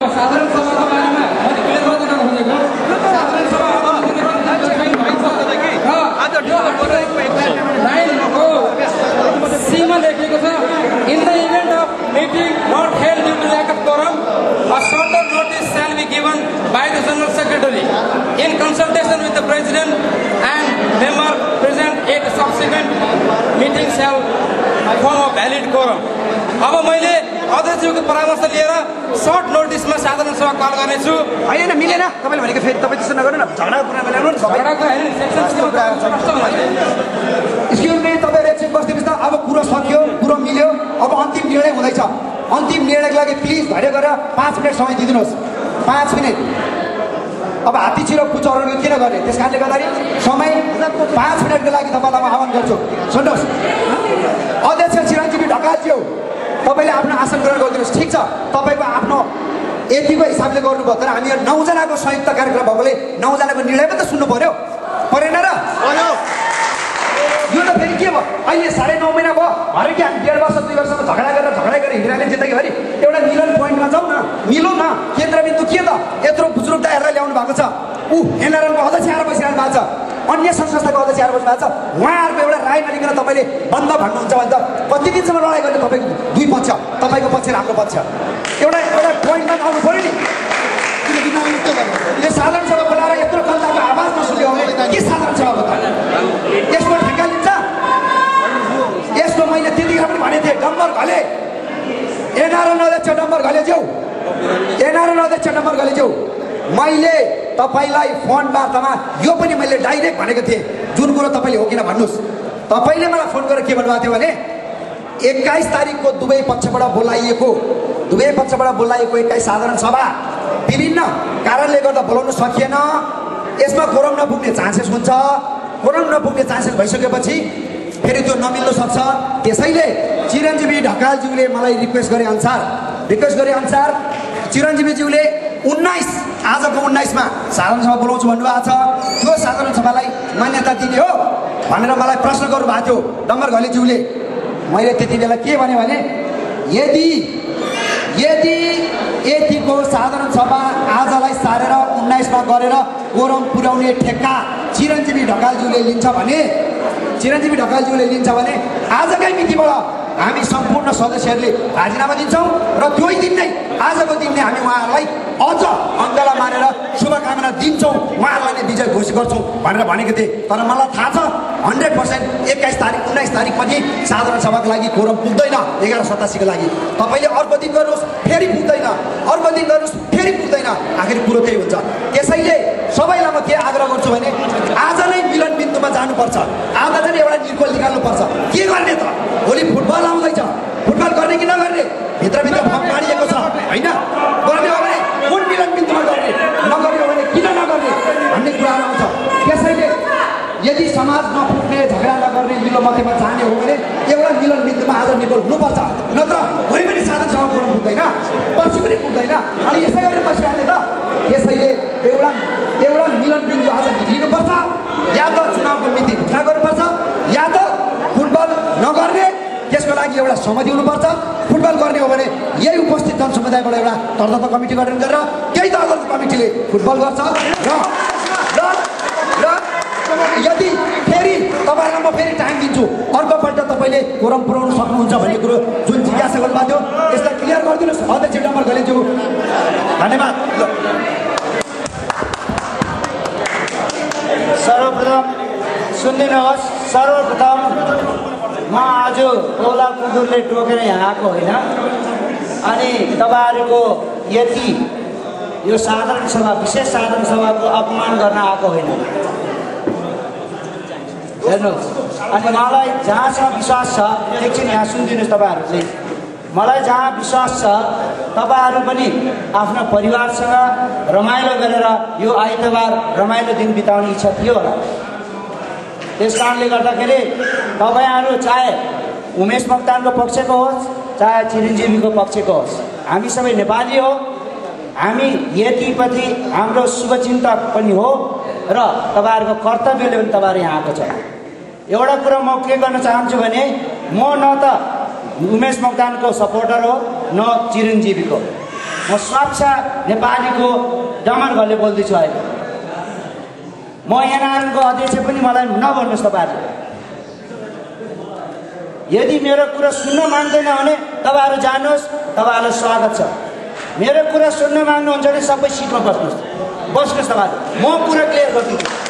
साधारण सभाको बारेमा मैले क्लियर गर्न खोजेको साधारण सभामा लाइनको सीमा लेखिएको छ in the event of meeting not held due to lack of quorum a shorter notice shall be given by the general secretary in consultation with the president and member present at subsequent meeting shall form a valid quorum. अब मैले अध्यक्षज्यूको परामर्श लिएर short नोटिसमा साधारण सभा call गर्नेछु। हैन मिलेन तपाईले भनेको फेरि तपाई त्यसो नगर्नु न झगडाको कुरा मिलाउनु न झगडाको हैन सेक्सन स्क्युज मी तपाईहरु एकछिन बस्दिनुस् न अब कुरा सकियो कुरा मिल्यो अब अन्तिम निर्णय हुँदैछ अन्तिम निर्णयको लागि प्लिज धैर्य गरेर 5 मिनेट समय दिदिनुस् 5 मिनेट अब हात्ती छिरो पुचहरुले किन गर्ने त्यसकारणले गर्दाखेरि समय 5 मिनेटको लागि तपाईलाई म आह्वान गर्छु सुन्नुस् अध्यक्ष चिरञ्जीवी ढकालज्यू तपाईले आफ्नो आसन ग्रहण गरिदिनुस् ठीक छ तपाईको आफ्नो यतिको हिसाबले गर्नुभयो तर हामी 9 जनाको संयुक्त कार्यक्रम भएकोले 9 जनाको निर्णय पनि त सुन्नु पर्यो परेन र यो त फेरि के भयो अहिले 9.5 महिना भयो भरे कि हामी 1.5 वर्ष 2 वर्षमा झगडा गरेर हिँडिराले जिन्दगीभरि एउटा मिलन पोइन्टमा जाउँ न मिलौँ न केन्द्रबिन्दु के त यत्रो बुजुर्गदाहरूलाई ल्याउनु भएको छ एनआरएनको अध्यक्ष आएर बसिरहनु भएको छ अन्य संस्थाको अध्यक्ष आएर बस्नु भएको छ उहाँहरूको एउटा राय नलिकन तपाईँले बन्द भन्नुहुन्छ भने त कति दिनसम्म लडाइँ गर्ने तपाईँको दुई पक्ष तपाईँको पक्ष र हाम्रो पक्ष एउटा पोइन्टमा आउनु पऱ्यो नि यो साधारण सभा बोलाएर यत्रो जनताको आवाज नसुन्यो भने के साधारण सभा हो त यसको ठेक्का लिन्छ यसको मैले त्यतिखेर पनि भनेको थिएँ डम्बर घले एनआरएन अध्यक्ष डम्बर घलेज्यू एनआरएन अध्यक्ष डम्बर घलेज्यू मैले तपाईलाई फोन वार्तामा यो पनि मैले डाइरेक्ट भनेको थिएँ जुन कुरो तपाईँले हो किन भन्नुहोस् तपाईँले मलाई फोन गरेर के भन्नुभएको थियो भने 21 तारिकको दुवै पक्षबाट बोलाइएको 21 साधारण सभा विभिन्न कारणले गर्दा बोलाउन सकिएन यसमा कोरम नपुग्ने चान्सेस हुन्छ कोरम नपुग्ने चान्सेस भइसकेपछि फेरि त्यो नमिल्न सक्छ त्यसैले चिरञ्जीवी ढकालज्यूले मलाई रिक्वेस्ट गरे अनुसार चिरञ्जीवीज्यूले 19 आजको 19 मा साधारण सभा बोलाउँछु भन्नुभएको छ त्यो साधारण सभालाई मान्यता दिने हो भनेर मलाई प्रश्न गर्नुभएको थियो डम्बर घलेज्यूले मैले त्यति बेला के भने यदि यतिको साधारण सभा आजलाई सारेर 19 मा गरेर कोरम पुर्याउने ठेक्का चिरञ्जीवी ढकालज्यूले लिन्छ भने आजकै मितिबाट हामी सम्पूर्ण सदस्यहरूले राजीनामा दिन्छौँ र त्यही दिन नै आजको दिन नै हामी उहाँहरूलाई अझ अङ्गला मारेर शुभकामना दिन्छौँ उहाँहरूलाई नै विजय घोषित गर्छौँ भनेर भनेको थिएँ तर मलाई थाहा छ 100% 19 तारिक पनि साधारण सभाको लागि कोरम पुग्दैन 1187 को लागि तपाईँले अर्को दिन गर्नुहोस् फेरि पुग्दैन अर्को दिन गर्नुहोस् फेरि पुग्दैन आखिर कुरो त्यही हुन्छ त्यसैले सबैलाई म के आग्रह गर्छु भने आज नै मिलन बिन्दुमा जानुपर्छ आज नै एउटा निर्णय निकाल्नुपर्छ के गर्ने त भोलि फुटबल आउँदैछ फुटबल गर्ने कि नगर्ने भित्रभित्र फर्म पारिएको छ हैन गर्ने हो भने कुन मिलन बिन्दुमा गर्ने नगर्ने हो भने किन नगर्ने भन्ने कुराहरू आउँछ त्यसैले यदि समाज नफुट्ने झगडा नगर्ने मिलो मध्येमा जाने हो भने एउटा मिलन बिन्दुमा आज निर्णय हुनुपर्छ नत्र भोलि पनि साधारण सभा गर्न पुग्दैन पछि पनि पुग्दैन अनि यसै गरेर बसिरहने त यसैले एउटा मिलन बिन्दु आज लिनुपर्छ या त चुनावको मिति घोषणा गर्नुपर्छ या त फुटबल नगर्ने त्यसको लागि एउटा सहमति हुनुपर्छ फुटबल गर्ने हो भने यही उपस्थित जनसमुदायबाट एउटा तर्दत कमिटी गठन गरेर केही तर्दत कमिटीले फुटबल गर्छ र यदि फेरि तपाईँलाई म फेरि टाइम दिन्छु अर्कोपल्ट तपाईँले कोरम पुर्याउन सक्नुहुन्छ भन्ने कुरो जुन जिज्ञासा गर्नुभएको थियो यसलाई क्लियर गरिदिनुहोस् अध्यक्ष डम्बर घलेज्यू धन्यवाद सर्वप्रथम सुनिदिनुहोस् सर्वप्रथम म आज औला कुकुरले टोकेर यहाँ आएको होइन अनि तपाईँहरूको यति यो साधारण सभा विशेष साधारण सभाको अपमान गर्न आएको होइन हेर्नुहोस् अनि मलाई जहाँसम्म विश्वास छ एकछिन यहाँ सुनिदिनुहोस् तपाईँहरू चाहिँ मलाई जहाँ विश्वास छ तपाईँहरू पनि आफ्नो परिवारसँग रमाइलो गरेर यो आइतबार रमाइलो दिन बिताउने इच्छा थियो होला त्यस कारणले गर्दाखेरि तपाईँहरू चाहे उमेश मोक्तानको पक्षको होस् चाहे चिरञ्जीवीको पक्षको होस् हामी सबै नेपाली हो हामी यतिप्रति हाम्रो शुभचिन्तक पनि हो र तपाईँहरूको कर्तव्यले पनि तपाईँहरू यहाँ आएको छ एउटा कुरा म के गर्न चाहन्छु भने म न त उमेश मोक्तानको सपोर्टर हो न चिरञ्जीवीको म स्वच्छ नेपालीको डमन घरले बोल्दैछु अहिले। म एनआरएनको अध्यक्ष पनि मलाई नभन्नुहोस् तपाईँहरूले। यदि मेरो कुरा सुन्न मान्दैन भने तपाईँहरू जानुहोस्, तपाईँहरूलाई स्वागत छ। मेरो कुरा सुन्न माग्नुहुन्छ भने सबै सिटमा बस्नुहोस्, तपाईँहरू। म कुरा क्लियर गरिदिन्छु।